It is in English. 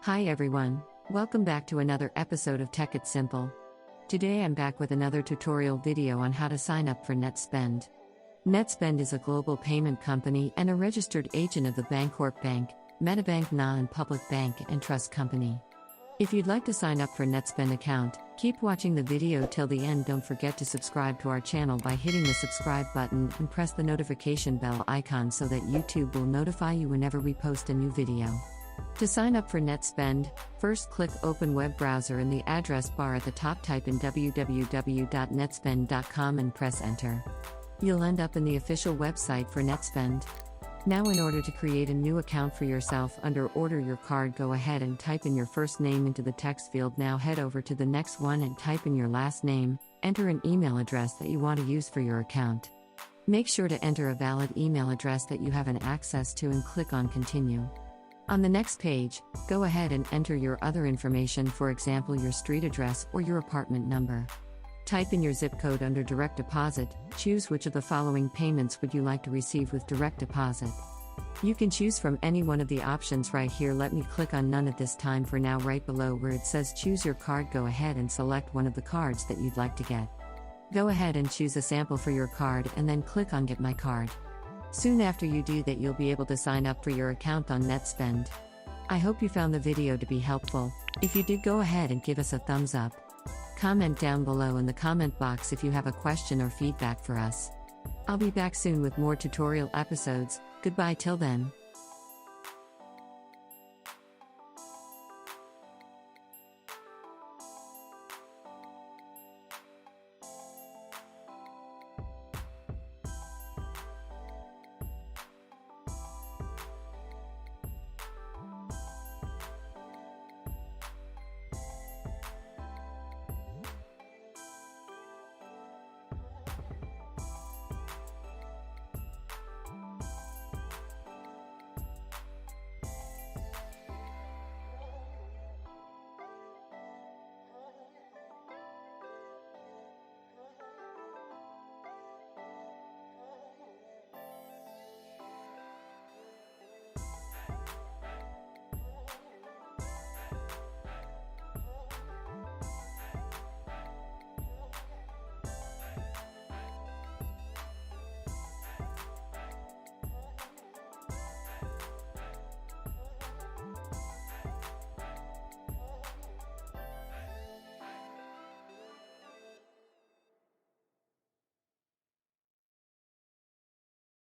Hi everyone, welcome back to another episode of Tech It Simple. Today I'm back with another tutorial video on how to sign up for Netspend. Netspend is a global payment company and a registered agent of the Bancorp Bank, Metabank non-public bank and trust company. If you'd like to sign up for Netspend account, keep watching the video till the end. Don't forget to subscribe to our channel by hitting the subscribe button and press the notification bell icon so that YouTube will notify you whenever we post a new video. To sign up for Netspend, first click Open Web Browser in the address bar at the top, type in www.netspend.com and press Enter. You'll end up in the official website for Netspend. Now in order to create a new account for yourself under Order Your Card, go ahead and type in your first name into the text field. Now head over to the next one and type in your last name, enter an email address that you want to use for your account. Make sure to enter a valid email address that you have an access to and click on Continue. On the next page, go ahead and enter your other information, for example your street address or your apartment number. Type in your zip code under direct deposit, choose which of the following payments would you like to receive with direct deposit. You can choose from any one of the options right here. Let me click on none at this time for now. Right below where it says choose your card, go ahead and select one of the cards that you'd like to get. Go ahead and choose a sample for your card and then click on Get My Card. Soon after you do that, you'll be able to sign up for your account on Netspend. I hope you found the video to be helpful. If you did, go ahead and give us a thumbs up. Comment down below in the comment box if you have a question or feedback for us. I'll be back soon with more tutorial episodes. Goodbye till then.